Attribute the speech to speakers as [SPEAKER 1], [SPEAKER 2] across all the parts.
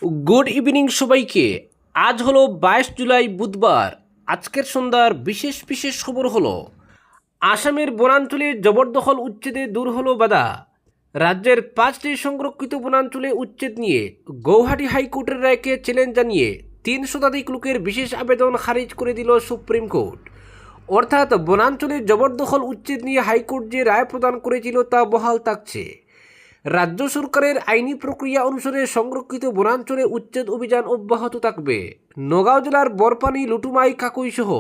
[SPEAKER 1] Good evening সবাইকে। আজ হলো 22 জুলাই বুধবার। আজকের সন্ধ্যার বিশেষ বিশেষ খবর হলো আসামের বনাঞ্চলে জবরদখল উচ্ছেদে দূর হলো বাধা। রাজ্যের 5টি সংরক্ষিত বনাঞ্চলে উচ্ছেদ নিয়ে গৌহাটি হাইকোর্টের রায়কে চ্যালেঞ্জ জানিয়ে 3 শতাধিক লোকের বিশেষ আবেদন খারিজ করে দিল সুপ্রিম কোর্ট। অর্থাৎ বনাঞ্চলে জবরদখল উচ্ছেদ নিয়ে হাইকোর্ট যে রায় প্রদান করেছিল তা বহাল থাকছে। রাজ্য সরকারের আইনি প্রক্রিয়া অনুসারে সংরক্ষিত বনাঞ্চলে উচ্ছেদ অভিযান অব্যাহত থাকবে। নগাঁও জেলার বরপানি, লুটুমাই, কাকুই সহ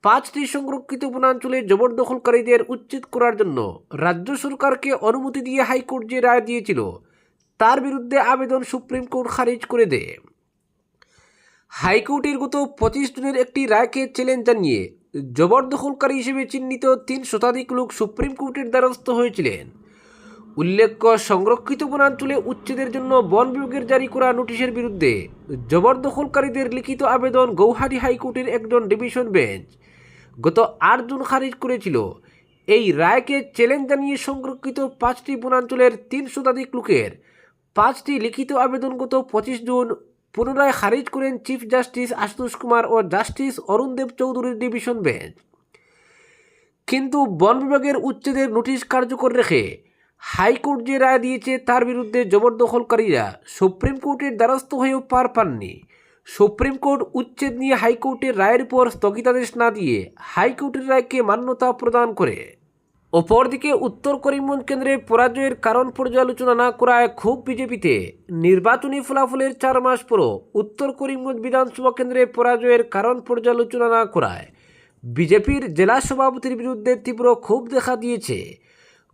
[SPEAKER 1] 5টি সংরক্ষিত বনাঞ্চলে জবরদখলকারীদের উচ্ছেদ করার জন্য রাজ্য সরকারকে অনুমতি দিয়ে হাইকোর্ট যে রায় দিয়েছিল তার বিরুদ্ধে আবেদন সুপ্রিম কোর্ট খারিজ করে দেয়। হাইকোর্টের গত 25 জুনের একটি রায়কে চ্যালেঞ্জ জানিয়ে জবরদখলকারী হিসেবে চিহ্নিত 3 শতাধিক লোক সুপ্রিম কোর্টের দ্বারস্থ হয়েছিলেন। উল্লেখ্য, সংরক্ষিত বনাঞ্চলে উচ্ছেদের জন্য বন বিভাগের জারি করা নোটিশের বিরুদ্ধে জবরদখলকারীদের লিখিত আবেদন গৌহাটি হাইকোর্টের একজন ডিভিশন বেঞ্চ গত 8 জুন খারিজ করেছিল। এই রায়কে চ্যালেঞ্জ জানিয়ে সংরক্ষিত 5টি বনাঞ্চলের 3 শতাধিক লোকের 5টি লিখিত আবেদন গত 25 জুন পুনরায় খারিজ করেন চিফ জাস্টিস আশুতোষ কুমার ও জাস্টিস অরুণ দেব চৌধুরীর ডিভিশন বেঞ্চ। কিন্তু বন বিভাগের উচ্ছেদের নোটিশ কার্যকর রেখে হাইকোর্ট যে রায় দিয়েছে তার বিরুদ্ধে জবরদখলকারীরা সুপ্রিম কোর্টের দ্বারস্থ হয়েও পার পাননি। সুপ্রিম কোর্ট উচ্ছেদ নিয়ে হাইকোর্টের রায়ের উপর স্থগিতাদেশ না দিয়ে হাইকোর্টের রায়কে মান্যতা প্রদান করে। অপরদিকে উত্তর করিমগঞ্জ কেন্দ্রে পরাজয়ের কারণ পর্যালোচনা না করায় ক্ষোভ বিজেপিতে। নির্বাচনী ফলাফলের 4 মাস পরও উত্তর করিমগঞ্জ বিধানসভা কেন্দ্রে পরাজয়ের কারণ পর্যালোচনা না করায় বিজেপির জেলা সভাপতির বিরুদ্ধে তীব্র ক্ষোভ দেখা দিয়েছে।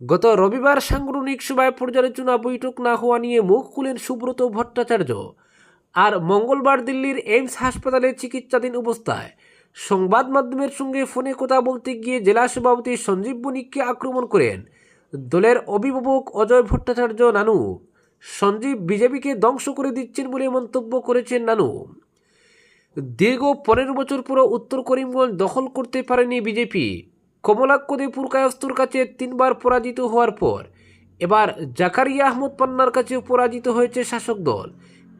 [SPEAKER 1] গত রবিবার সাংগঠনিক সভায় পর্যালোচনা বৈঠক না হওয়া নিয়ে মুখ খুলেন সুব্রত ভট্টাচার্য। আর মঙ্গলবার দিল্লির এইমস হাসপাতালে চিকিৎসাধীন অবস্থায় সংবাদ মাধ্যমের সঙ্গে ফোনে কথা বলতে গিয়ে জেলা সভাপতি সঞ্জীব বণিককে আক্রমণ করেন দলের অভিভাবক অজয় ভট্টাচার্য নানু। সঞ্জীব বিজেপিকে ধ্বংস করে দিচ্ছেন বলে মন্তব্য করেছেন নানু। দীর্ঘ 15 বছর পরও উত্তর করিমগঞ্জ দখল করতে পারেনি বিজেপি। কমলাক্ষ পুরকায়স্তর কাছে 3 বার পরাজিত হওয়ার পর এবার জাকারিয়া আহমদ পান্নার কাছেও পরাজিত হয়েছে শাসক দল।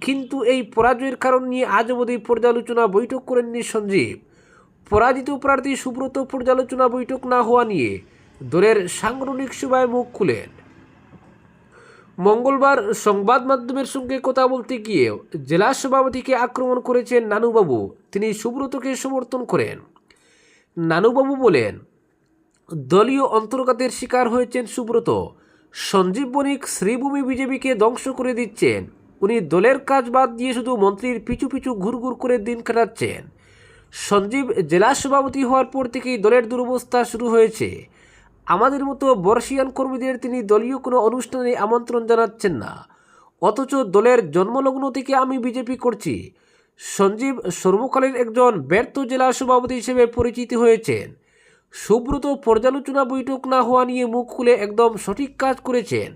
[SPEAKER 1] কিন্তু এই পরাজয়ের কারণ নিয়ে আজ অবধি পর্যালোচনা বৈঠক করেননি সঞ্জীব। পরাজিত প্রার্থী সুব্রত পর্যালোচনা বৈঠক না হওয়া নিয়ে দলের সাংগঠনিক সভায় মুখ খুলেন। মঙ্গলবার সংবাদ মাধ্যমের সঙ্গে কথা বলতে গিয়ে জেলা সভাপতিকে আক্রমণ করেছেন নানুবাবু। তিনি সুব্রতকে সমর্থন করেন। নানুবাবু বলেন, দলীয় অন্তর্ঘাতের শিকার হয়েছেন সুব্রত। সঞ্জীব বণিক শ্রীভূমি বিজেপিকে ধ্বংস করে দিচ্ছেন। উনি দলের কাজ বাদ দিয়ে শুধু মন্ত্রীর পিছু পিছু ঘুরঘুর করে দিন কাটাচ্ছেন। সঞ্জীব জেলা সভাপতি হওয়ার পর থেকেই দলের দুরবস্থা শুরু হয়েছে। আমাদের মতো বর্ষিয়ান কর্মীদের তিনি দলীয় কোনো অনুষ্ঠানে আমন্ত্রণ জানাচ্ছেন না, অথচ দলের জন্মলগ্ন থেকে আমি বিজেপি করছি। সঞ্জীব সর্বকালের একজন ব্যর্থ জেলা সভাপতি হিসেবে পরিচিত হয়েছেন। সুব্রত পর্যালোচনা বৈঠক না হওয়া নিয়ে মুখ খুলে একদম সঠিক কাজ করেছেন।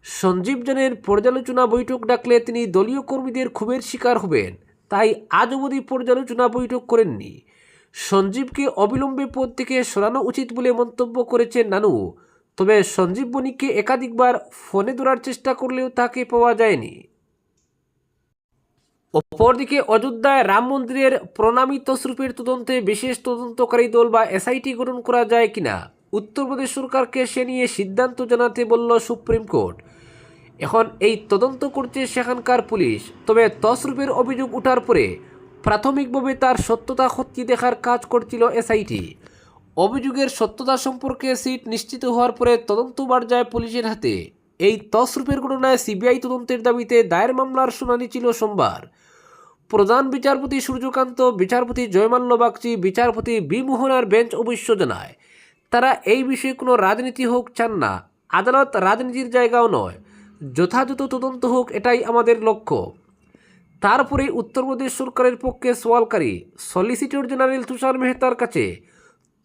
[SPEAKER 1] সঞ্জীব জানেন পর্যালোচনা বৈঠক ডাকলে তিনি দলীয় কর্মীদের ক্ষোভের শিকার হবেন, তাই আজ অবধি পর্যালোচনা বৈঠক করেননি। সঞ্জীবকে অবিলম্বে পদ থেকে সরানো উচিত বলে মন্তব্য করেছেন নানু। তবে সঞ্জীব বণিককে একাধিকবার ফোনে ধরার চেষ্টা করলেও তাকে পাওয়া যায়নি। অপরদিকে অযোধ্যায় রাম মন্দিরের প্রণামী তসরুপের তদন্তে বিশেষ তদন্তকারী দল বা এসআইটি গঠন করা যায় কিনা উত্তরপ্রদেশ সরকারকে সে নিয়ে সিদ্ধান্ত জানাতে বলল সুপ্রিম কোর্ট। এখন এই তদন্ত করছে সেখানকার পুলিশ। তবে তসরুপের অভিযোগ ওঠার পরে প্রাথমিকভাবে তার সত্যতা খতিয়ে দেখার কাজ করছিল এসআইটি। অভিযোগের সত্যতা সম্পর্কে সিট নিশ্চিত হওয়ার পরে তদন্তভার যায় পুলিশের হাতে। এই তসরুপের ঘটনায় সিবিআই তদন্তের দাবিতে দায়ের মামলার শুনানি ছিল সোমবার। প্রধান বিচারপতি সূর্যকান্ত, বিচারপতি জয়মাল্য বাগচি, বিচারপতি বি মোহনার বেঞ্চ অবশ্য জানায় তারা এই বিষয়ে কোনো রাজনীতি হোক চান না। আদালত রাজনীতির জায়গাও নয়, যথাযথ তদন্ত হোক, এটাই আমাদের লক্ষ্য। তারপরে উত্তরপ্রদেশ সরকারের পক্ষে সওয়ালকারী সলিসিটর জেনারেল তুষার মেহতার কাছে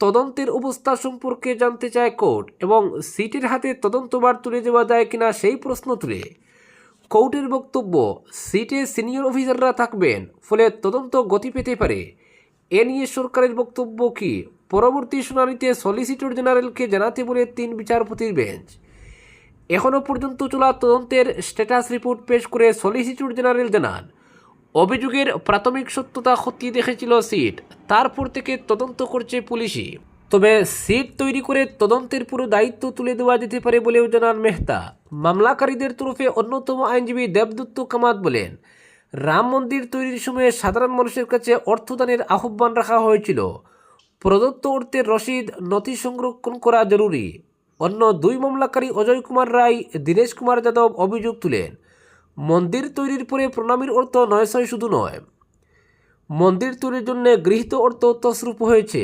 [SPEAKER 1] তদন্তের অবস্থা সম্পর্কে জানতে চায় কোর্ট এবং সিটের হাতে তদন্তভার তুলে দেওয়া যায় কিনা সেই প্রশ্ন তুলে। কোর্টের বক্তব্য, সিটে সিনিয়র অফিসাররা থাকবেন, ফলে তদন্ত গতি পেতে পারে। এ নিয়ে সরকারের বক্তব্য কি, পরবর্তী শুনানিতে সলিসিটর জেনারেলকে জানাতে বলে 3 বিচারপতির বেঞ্চ। এখনও পর্যন্ত চলা তদন্তের স্ট্যাটাস রিপোর্ট পেশ করে সলিসিটর জেনারেল জানান, অভিযোগের প্রাথমিক সত্যতা খতিয়ে দেখেছিল সিট, তারপর থেকে তদন্ত করছে পুলিশই। তবে সিট তৈরি করে তদন্তের পুরো দায়িত্ব তুলে দেওয়া যেতে পারে বলেও জানান মেহতা। মামলাকারীদের তরফে অন্যতম আইনজীবী দেবদত্ত কামাত বলেন, রাম মন্দির তৈরির সময়ে সাধারণ মানুষের কাছে অর্থদানের আহ্বান রাখা হয়েছিল। প্রদত্ত অর্থের রসিদ নথি সংরক্ষণ করা জরুরি। অন্য দুই মামলাকারী অজয় কুমার রায়, দীনেশ কুমার যাদব অভিযোগ তুলেন, মন্দির তৈরির পরে প্রণামীর অর্থ 900 শুধু নয়, মন্দির তৈরির জন্য গৃহীত অর্থ তছরূপ হয়েছে।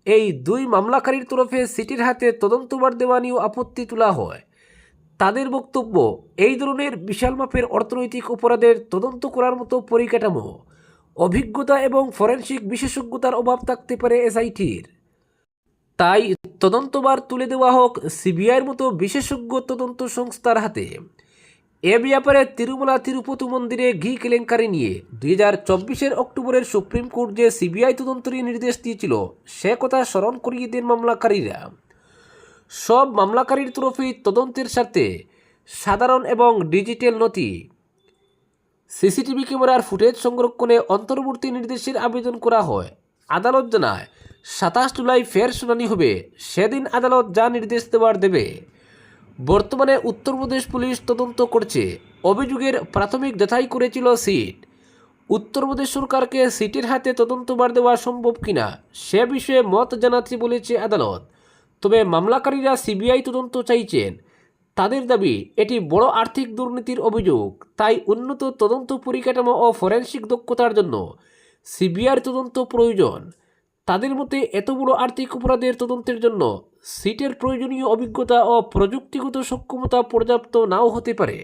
[SPEAKER 1] এই দুই মামলাকারীর তরফে সিটির হাতে তদন্তভার দেওয়া নিয়েও আপত্তি তোলা হয়। তাদের বক্তব্য, এই ধরনের বিশাল মাপের অর্থনৈতিক অপরাধের তদন্ত করার মতো পরিকাঠামো, অভিজ্ঞতা এবং ফরেনসিক বিশেষজ্ঞতার অভাব থাকতে পারে এসআইটির। তাই তদন্তভার তুলে দেওয়া হোক সিবিআইয়ের মতো বিশেষজ্ঞ তদন্ত সংস্থার হাতে। এ ব্যাপারে তিরুমলা তিরুপতি মন্দিরে ঘি কেলেঙ্কারি নিয়ে 2024 অক্টোবরের সুপ্রিম কোর্ট যে সিবিআই তদন্তের নির্দেশ দিয়েছিল, সে কথা স্মরণ করিয়ে দেন মামলাকারীরা। সব মামলাকারীর তরফেই তদন্তের স্বার্থে সাধারণ এবং ডিজিটাল নথি, সিসিটিভি ক্যামেরার ফুটেজ সংরক্ষণে অন্তর্বর্তী নির্দেশের আবেদন করা হয়। আদালত জানায়, 27 জুলাই ফের শুনানি হবে, সেদিন আদালত যা নির্দেশ দেওয়ার দেবে। বর্তমানে উত্তরপ্রদেশ পুলিশ তদন্ত করছে। অভিযোগের প্রাথমিক যাচাই করেছিল সিট। উত্তরপ্রদেশ সরকারকে সিটের হাতে তদন্তভার দেওয়া সম্ভব কিনা সে বিষয়ে মত জানাতে বলেছে আদালত। তবে মামলাকারীরা সিবিআই তদন্ত চাইছেন। তাদের দাবি, এটি বড় আর্থিক দুর্নীতির অভিযোগ, তাই উন্নত তদন্ত পরিকাঠামো ও ফরেনসিক দক্ষতার জন্য সিবিআইয়ের তদন্ত প্রয়োজন। তাদের মতে এত বড় আর্থিক অপরাধের তদন্তের জন্য সিটের প্রয়োজনীয় অভিজ্ঞতা ও প্রযুক্তিগত সক্ষমতা পর্যাপ্ত নাও হতে পারে।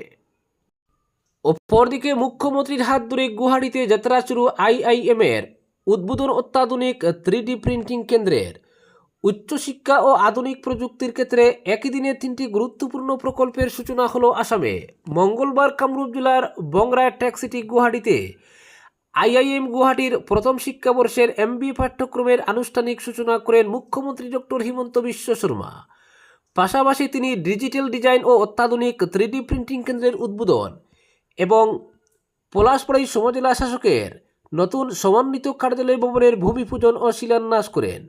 [SPEAKER 1] অপরদিকে মুখ্যমন্ত্রীর হাত ধরে গুয়াহাটিতে যাত্রা শুরু আইআইএমের উদ্বোধন অত্যাধুনিক 3D প্রিন্টিং কেন্দ্রের। উচ্চশিক্ষা ও আধুনিক প্রযুক্তির ক্ষেত্রে একই দিনে 3টি গুরুত্বপূর্ণ প্রকল্পের সূচনা হলো আসামে। মঙ্গলবার কামরূপ জেলার বংরায় টেক সিটি গুয়াহাটিতে আইআইএম গুয়াহাটির প্রথম শিক্ষাবর্ষের MBA পাঠ্যক্রমের আনুষ্ঠানিক সূচনা করেন মুখ্যমন্ত্রী ডক্টর হিমন্ত বিশ্ব শর্মা। পাশাপাশি তিনি ডিজিটাল ডিজাইন ও অত্যাধুনিক 3D প্রিন্টিং কেন্দ্রের উদ্বোধন এবং পলাশপাড়াই সমজেলা শাসকের নতুন সমন্বিত কার্যালয় ভবনের ভূমিপূজন ও শিলান্যাস করেন।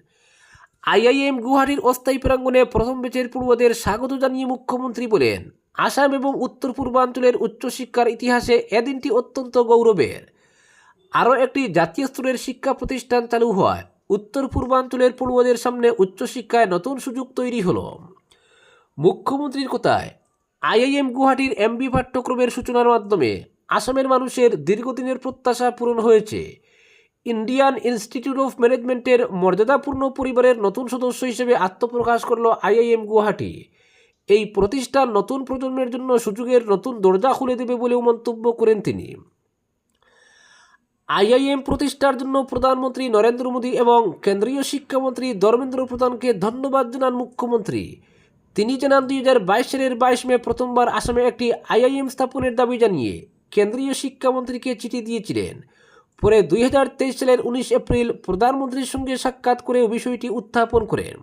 [SPEAKER 1] আইআইএম গুয়াহাটির অস্থায়ী প্রাঙ্গণে প্রথম ব্যাচের পড়ুয়াদের স্বাগত জানিয়ে মুখ্যমন্ত্রী বলেন, আসাম এবং উত্তর পূর্বাঞ্চলের উচ্চশিক্ষার ইতিহাসে এদিনটি অত্যন্ত গৌরবের। আরও একটি জাতীয় স্তরের শিক্ষা প্রতিষ্ঠান চালু হওয়ায় উত্তর পূর্বাঞ্চলের পড়ুয়াদের সামনে উচ্চশিক্ষায় নতুন সুযোগ তৈরি হলো। মুখ্যমন্ত্রীর কথায়, আইআইএম গুয়াহাটির MBA পাঠ্যক্রমের সূচনার মাধ্যমে আসামের মানুষের দীর্ঘদিনের প্রত্যাশা পূরণ হয়েছে। ইন্ডিয়ান ইনস্টিটিউট অফ ম্যানেজমেন্টের মর্যাদাপূর্ণ পরিবারের নতুন সদস্য হিসেবে আত্মপ্রকাশ করল আইআইএম গুয়াহাটি। এই প্রতিষ্ঠান নতুন প্রজন্মের জন্য সুযোগের নতুন দরজা খুলে দেবে বলেও মন্তব্য করেন তিনি। আইআইএম প্রতিষ্ঠার জন্য প্রধানমন্ত্রী নরেন্দ্র মোদী এবং কেন্দ্রীয় শিক্ষামন্ত্রী ধর্মেন্দ্র প্রধানকে ধন্যবাদ জানান মুখ্যমন্ত্রী। তিনি জানান, 2022 সালের 22 মে প্রথমবার আসামে একটি আইআইএম স্থাপনের দাবি জানিয়ে কেন্দ্রীয় শিক্ষামন্ত্রীকে চিঠি দিয়েছিলেন। পরে 2023 সালের 19 এপ্রিল প্রধানমন্ত্রীর সঙ্গে সাক্ষাৎ করে বিষয়টি উত্থাপন করেন।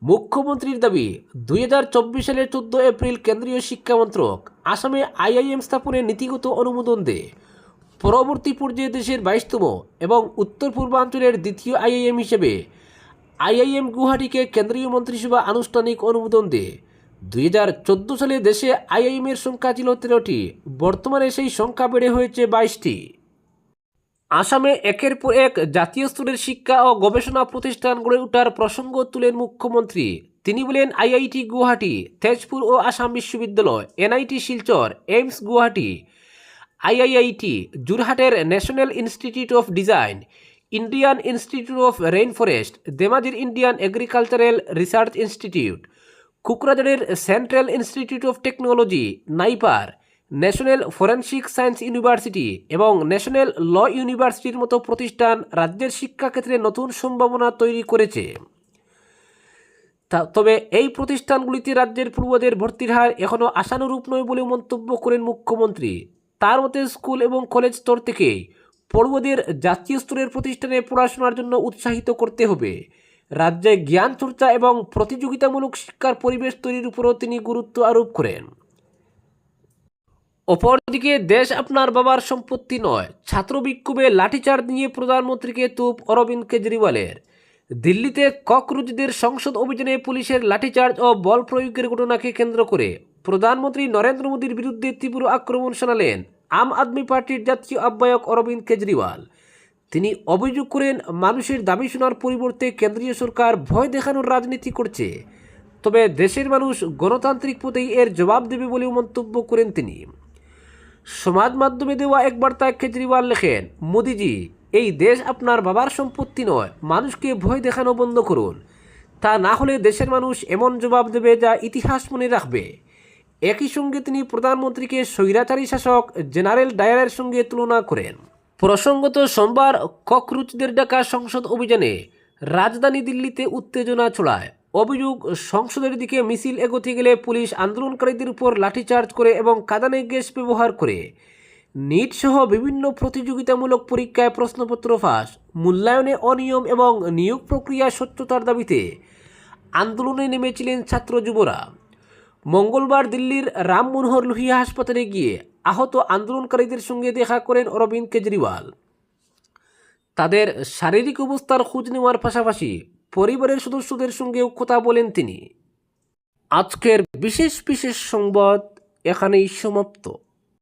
[SPEAKER 1] মুখ্যমন্ত্রীর দাবি, 2024 সালের 14 এপ্রিল কেন্দ্রীয় শিক্ষামন্ত্রক আসামে আইআইএম স্থাপনের নীতিগত অনুমোদন দেয়। পরবর্তী পর্যায়ে দেশের 22তম এবং উত্তর পূর্বাঞ্চলের দ্বিতীয় আইআইএম হিসেবে আইআইএম গুয়াহাটিকে কেন্দ্রীয় মন্ত্রিসভা আনুষ্ঠানিক অনুমোদন দেয়। 2014 সালে দেশে আইআইএমের সংখ্যা ছিল 13টি, বর্তমানে সেই সংখ্যা বেড়ে হয়েছে 22টি। আসামে একের পর এক জাতীয় স্তরের শিক্ষা ও গবেষণা প্রতিষ্ঠান গড়ে ওঠার প্রসঙ্গ তুলেন মুখ্যমন্ত্রী। তিনি বলেন, আইআইটি গুয়াহাটি, তেজপুর ও আসাম বিশ্ববিদ্যালয়, NIT Silchar, AIIMS Guwahati, IIIT যোরহাটের national institute of design, Indian institute of rain forest, ধেমাজির ইন্ডিয়ান এগ্রিকালচারাল রিসার্চ ইনস্টিটিউট, কুকরাঝাড়ের central institute of technology NIPER, national forensic science university এবং ন্যাশনাল ল ইউনিভার্সিটির মতো প্রতিষ্ঠান রাজ্যের শিক্ষাক্ষেত্রে নতুন সম্ভাবনা তৈরি করেছে। তবে এই প্রতিষ্ঠানগুলিতে রাজ্যের পড়ুয়াদের ভর্তির হার এখনও আশানুরূপ নয় বলে মন্তব্য করেন মুখ্যমন্ত্রী। তার মতে, স্কুল এবং কলেজ স্তর থেকে পড়ুয়াদের জাতীয় স্তরের প্রতিষ্ঠানে পড়াশোনার জন্য উৎসাহিত করতে হবে। রাজ্যে জ্ঞান চর্চা এবং প্রতিযোগিতামূলক শিক্ষার পরিবেশ তৈরির উপরও তিনি গুরুত্ব আরোপ করেন। অপরদিকে দেশ আপনার বাবার সম্পত্তি নয়, ছাত্র বিক্ষোভে লাঠিচার্জ নিয়ে প্রধানমন্ত্রীকে তোপ অরবিন্দ কেজরিওয়ালের। দিল্লিতে ককরোচদের সংসদ অভিযানে পুলিশের লাঠিচার্জ ও বল প্রয়োগের ঘটনাকে কেন্দ্র করে প্রধানমন্ত্রী নরেন্দ্র মোদীর বিরুদ্ধে তীব্র আক্রমণ শানালেন আম আদমি পার্টির জাতীয় আহ্বায়ক অরবিন্দ কেজরিওয়াল। তিনি অভিযোগ করেন, মানুষের দাবি শোনার পরিবর্তে কেন্দ্রীয় সরকার ভয় দেখানোর রাজনীতি করছে, তবে দেশের মানুষ গণতান্ত্রিক পথেই এর জবাব দেবে বলেও মন্তব্য করেন তিনি। সমাজ মাধ্যমে দেওয়া এক বার্তায় কেজরিওয়াল লেখেন, মোদিজি, এই দেশ আপনার বাবার সম্পত্তি নয়, মানুষকে ভয় দেখানো বন্ধ করুন, তা না হলে দেশের মানুষ এমন জবাব দেবে যা ইতিহাস মনে রাখবে। একই সঙ্গে তিনি প্রধানমন্ত্রীকে স্বৈরাচারী শাসক জেনারেল ডায়ারের সঙ্গে তুলনা করেন। প্রসঙ্গত, সোমবার ককরোচদের ডাকা সংসদ অভিযানে রাজধানী দিল্লিতে উত্তেজনা ছড়ায়। অভিযোগ, সংসদের দিকে মিছিল এগোতে গেলে পুলিশ আন্দোলনকারীদের উপর লাঠিচার্জ করে এবং কাঁদানে গ্যাস ব্যবহার করে। নিট সহ বিভিন্ন প্রতিযোগিতামূলক পরীক্ষায় প্রশ্নপত্র ফাঁস, মূল্যায়নে অনিয়ম এবং নিয়োগ প্রক্রিয়া স্বচ্ছতার দাবিতে আন্দোলনে নেমেছিলেন ছাত্র যুবরা। মঙ্গলবার দিল্লির রাম মনোহর লোহিয়া হাসপাতালে গিয়ে আহত আন্দোলনকারীদের সঙ্গে দেখা করেন অরবিন্দ কেজরিওয়াল। তাদের শারীরিক অবস্থার খোঁজ নেওয়ার পাশাপাশি পরিবারের সদস্যদের সঙ্গেও কথা বলেন তিনি। আজকের বিশেষ সংবাদ এখানেই সমাপ্ত।